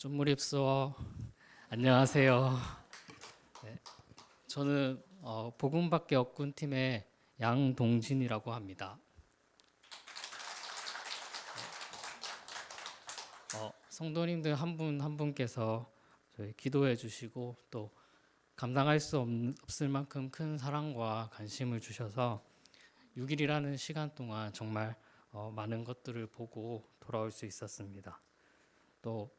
좀 립스워. 안녕하세요. 네, 저는 복음밖에 없군 팀의 양동진이라고 합니다. 성도님들 한 분 한 분께서 저희 기도해 주시고 또 감당할 수 없을 만큼 큰 사랑과 관심을 주셔서 6일이라는 시간 동안 정말 많은 것들을 보고 돌아올 수 있었습니다. 또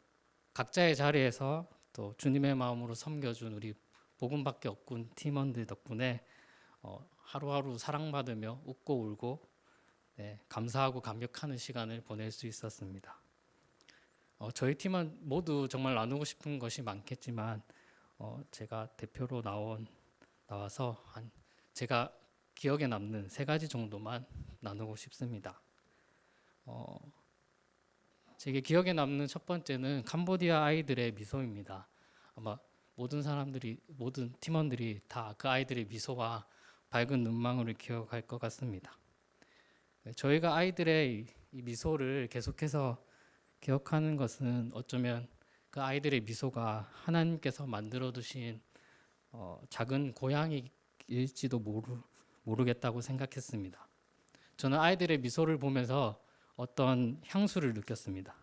각자의 자리에서 또 주님의 마음으로 섬겨준 우리 복음밖에 없군 팀원들 덕분에 하루하루 사랑받으며 웃고 울고 감사하고 감격하는 시간을 보낼 수 있었습니다. 저희 팀은 모두 정말 나누고 싶은 것이 많겠지만 제가 대표로 나와서 제가 기억에 남는 3가지 정도만 나누고 싶습니다. 제게 기억에 남는 첫 번째는 캄보디아 아이들의 미소입니다. 아마 모든 팀원들이 다 그 아이들의 미소와 밝은 눈망울을 기억할 것 같습니다. 저희가 아이들의 이 미소를 계속해서 기억하는 것은 어쩌면 그 아이들의 미소가 하나님께서 만들어 두신 작은 고향일지도 모르겠다고 생각했습니다. 저는 아이들의 미소를 보면서 어떤 향수를 느꼈습니다.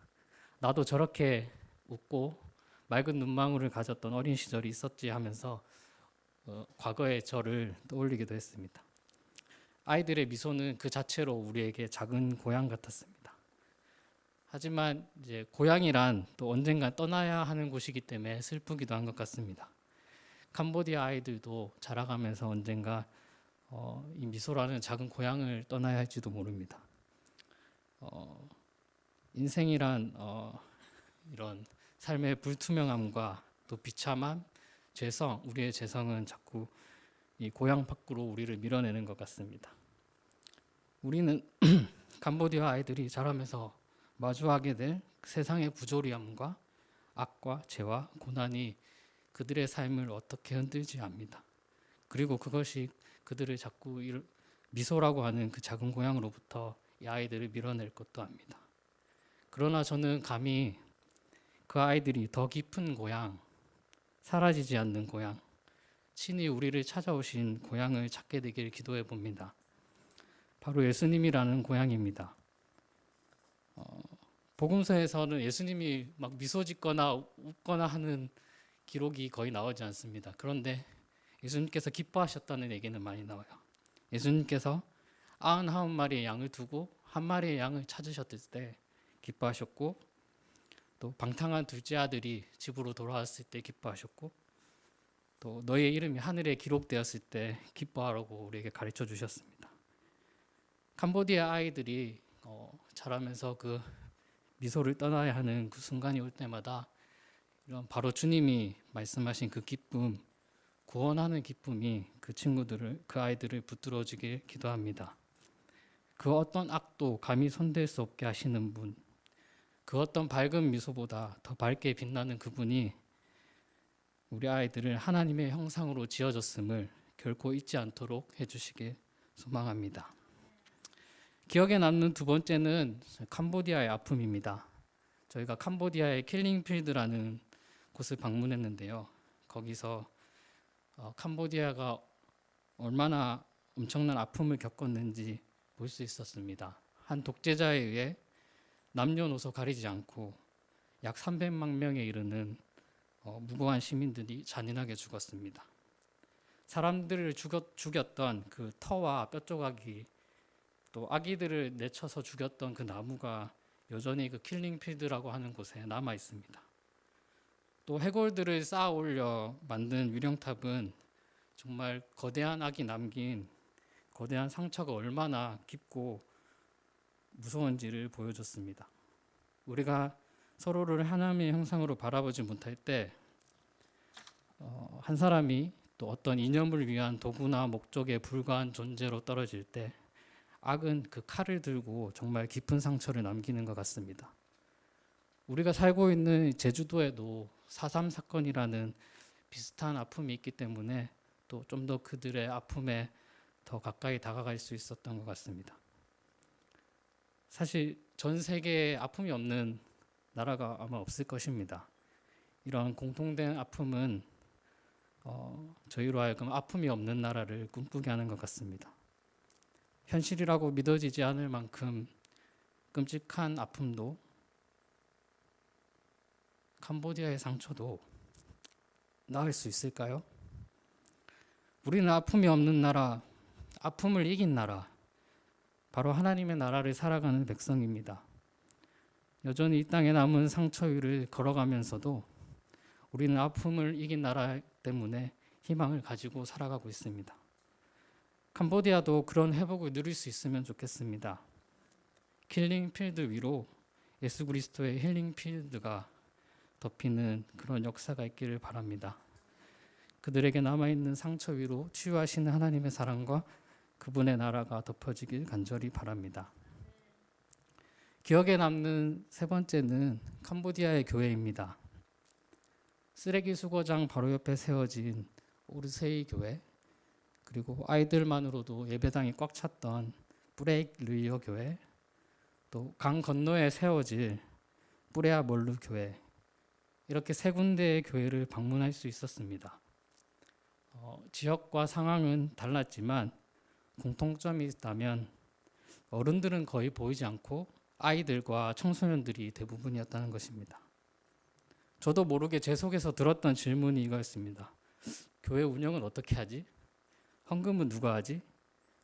나도 저렇게 웃고 맑은 눈망울을 가졌던 어린 시절이 있었지 하면서 과거의 저를 떠올리기도 했습니다. 아이들의 미소는 그 자체로 우리에게 작은 고향 같았습니다. 하지만 이제 고향이란 또 언젠가 떠나야 하는 곳이기 때문에 슬프기도 한 것 같습니다. 캄보디아 아이들도 자라가면서 언젠가 이 미소라는 작은 고향을 떠나야 할지도 모릅니다. 인생이란 이런 삶의 불투명함과 또 비참함, 우리의 죄성은 자꾸 이 고향 밖으로 우리를 밀어내는 것 같습니다. 우리는 캄보디아 아이들이 자라면서 마주하게 될 세상의 부조리함과 악과 죄와 고난이 그들의 삶을 어떻게 흔들지 압니다. 그리고 그것이 그들을 자꾸 미소라고 하는 그 작은 고향으로부터 이 아이들을 밀어낼 것도 합니다. 그러나 저는 감히 그 아이들이 더 깊은 고향, 사라지지 않는 고향, 친히 우리를 찾아오신 고향을 찾게 되길 기도해 봅니다. 바로 예수님이라는 고향입니다. 복음서에서는 예수님이 막 미소 짓거나 웃거나 하는 기록이 거의 나오지 않습니다. 그런데 예수님께서 기뻐하셨다는 얘기는 많이 나와요. 예수님께서 99마리의 양을 두고 한 마리의 양을 찾으셨을 때 기뻐하셨고, 또 방탕한 둘째 아들이 집으로 돌아왔을 때 기뻐하셨고, 또 너의 이름이 하늘에 기록되었을 때 기뻐하라고 우리에게 가르쳐 주셨습니다. 캄보디아 아이들이 자라면서 그 미소를 떠나야 하는 그 순간이 올 때마다 이런 바로 주님이 말씀하신 그 기쁨, 구원하는 기쁨이 그 아이들을 붙들어주길 기도합니다. 그 어떤 악도 감히 손댈 수 없게 하시는 분, 그 어떤 밝은 미소보다 더 밝게 빛나는 그분이 우리 아이들을 하나님의 형상으로 지어졌음을 결코 잊지 않도록 해주시길 소망합니다. 기억에 남는 두 번째는 캄보디아의 아픔입니다. 저희가 캄보디아의 킬링필드라는 곳을 방문했는데요. 거기서 캄보디아가 얼마나 엄청난 아픔을 겪었는지 볼 수 있었습니다. 한 독재자에 의해 남녀노소 가리지 않고 약 300만 명에 이르는 무고한 시민들이 잔인하게 죽었습니다. 사람들을 죽였던 그 터와 뼈조각이, 또 아기들을 내쳐서 죽였던 그 나무가 여전히 그 킬링필드라고 하는 곳에 남아 있습니다. 또 해골들을 쌓아 올려 만든 유령탑은 정말 거대한 악이 남긴 거대한 상처가 얼마나 깊고 무서운지를 보여줬습니다. 우리가 서로를 하나님의 형상으로 바라보지 못할 때 한 사람이 또 어떤 이념을 위한 도구나 목적에 불과한 존재로 떨어질 때 악은 그 칼을 들고 정말 깊은 상처를 남기는 것 같습니다. 우리가 살고 있는 제주도에도 4.3 사건이라는 비슷한 아픔이 있기 때문에 또 좀 더 그들의 아픔에 더 가까이 다가갈 수 있었던 것 같습니다. 사실 전 세계에 아픔이 없는 나라가 아마 없을 것입니다. 이런 공통된 아픔은 저희로 하여금 아픔이 없는 나라를 꿈꾸게 하는 것 같습니다. 현실이라고 믿어지지 않을 만큼 끔찍한 아픔도, 캄보디아의 상처도 나을 수 있을까요? 우리는 아픔이 없는 나라, 아픔을 이긴 나라, 바로 하나님의 나라를 살아가는 백성입니다. 여전히 이 땅에 남은 상처 위를 걸어가면서도 우리는 아픔을 이긴 나라 때문에 희망을 가지고 살아가고 있습니다. 캄보디아도 그런 회복을 누릴 수 있으면 좋겠습니다. 킬링 필드 위로 예수 그리스도의 힐링 필드가 덮이는 그런 역사가 있기를 바랍니다. 그들에게 남아있는 상처 위로 치유하시는 하나님의 사랑과 그분의 나라가 덮어지길 간절히 바랍니다. 기억에 남는 세 번째는 캄보디아의 교회입니다. 쓰레기 수거장 바로 옆에 세워진 오르세이 교회, 그리고 아이들만으로도 예배당이 꽉 찼던 뿌레익 르이어 교회, 또 강 건너에 세워질 뿌레아 몰루 교회, 이렇게 세 군데의 교회를 방문할 수 있었습니다. 지역과 상황은 달랐지만 공통점이 있다면 어른들은 거의 보이지 않고 아이들과 청소년들이 대부분이었다는 것입니다. 저도 모르게 제 속에서 들었던 질문이 이거였습니다. 교회 운영은 어떻게 하지? 헌금은 누가 하지?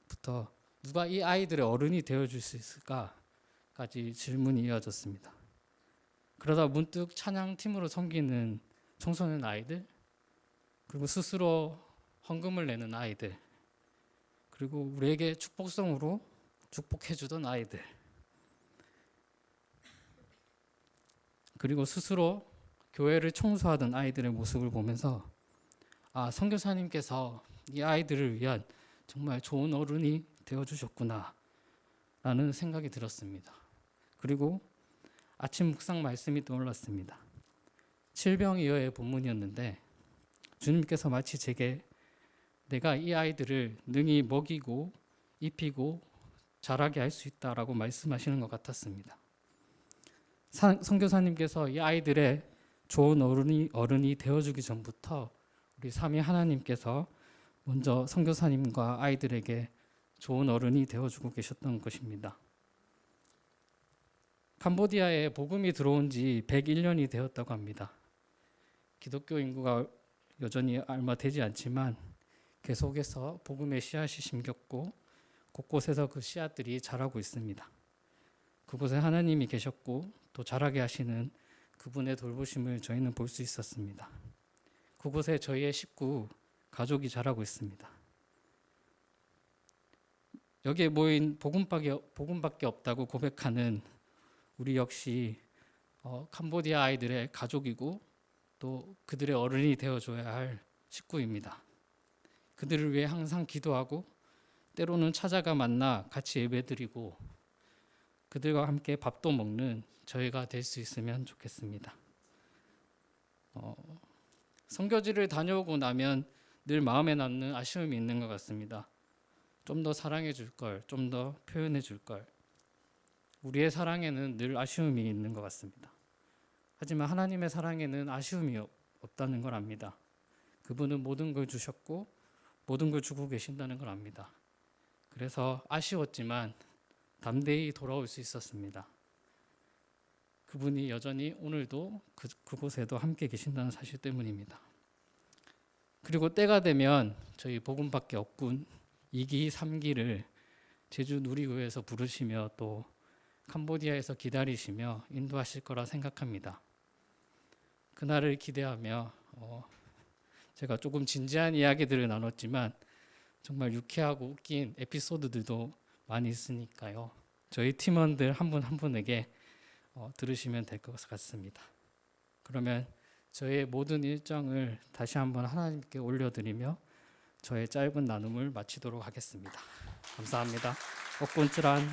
부터 누가 이 아이들의 어른이 되어줄 수 있을까까지 질문이 이어졌습니다. 그러다 문득 찬양팀으로 섬기는 청소년 아이들, 그리고 스스로 헌금을 내는 아이들, 그리고 우리에게 축복성으로 축복해주던 아이들, 그리고 스스로 교회를 청소하던 아이들의 모습을 보면서 선교사님께서 이 아이들을 위한 정말 좋은 어른이 되어주셨구나 라는 생각이 들었습니다. 그리고 아침 묵상 말씀이 떠올랐습니다. 칠병이어의 본문이었는데 주님께서 마치 제게 내가 이 아이들을 능히 먹이고 입히고 자라게 할 수 있다라고 말씀하시는 것 같았습니다. 선교사님께서 이 아이들의 좋은 어른이 되어주기 전부터 우리 삼위 하나님께서 먼저 선교사님과 아이들에게 좋은 어른이 되어주고 계셨던 것입니다. 캄보디아에 복음이 들어온 지 101년이 되었다고 합니다. 기독교 인구가 여전히 얼마 되지 않지만 계속해서 복음의 씨앗이 심겼고 곳곳에서 그 씨앗들이 자라고 있습니다. 그곳에 하나님이 계셨고 또 자라게 하시는 그분의 돌보심을 저희는 볼 수 있었습니다. 그곳에 저희의 식구, 가족이 자라고 있습니다. 여기에 모인 복음밖에 없다고 고백하는 우리 역시 캄보디아 아이들의 가족이고 또 그들의 어른이 되어줘야 할 식구입니다. 그들을 위해 항상 기도하고 때로는 찾아가 만나 같이 예배드리고 그들과 함께 밥도 먹는 저희가 될 수 있으면 좋겠습니다. 선교지를 다녀오고 나면 늘 마음에 남는 아쉬움이 있는 것 같습니다. 좀 더 사랑해 줄 걸, 좀 더 표현해 줄 걸. 우리의 사랑에는 늘 아쉬움이 있는 것 같습니다. 하지만 하나님의 사랑에는 아쉬움이 없다는 걸 압니다. 그분은 모든 걸 주셨고 모든 걸 주고 계신다는 걸 압니다. 그래서 아쉬웠지만 담대히 돌아올 수 있었습니다. 그분이 여전히 오늘도 그곳에도 함께 계신다는 사실 때문입니다. 그리고 때가 되면 저희 복음밖에 없군 2기, 3기를 제주 누리교회에서 부르시며 또 캄보디아에서 기다리시며 인도하실 거라 생각합니다. 그날을 기대하며 제가 조금 진지한 이야기들을 나눴지만 정말 유쾌하고 웃긴 에피소드들도 많이 있으니까요. 저희 팀원들 한 분 한 분에게 들으시면 될 것 같습니다. 그러면 저의 모든 일정을 다시 한번 하나님께 올려드리며 저의 짧은 나눔을 마치도록 하겠습니다. 감사합니다. 옥군츠란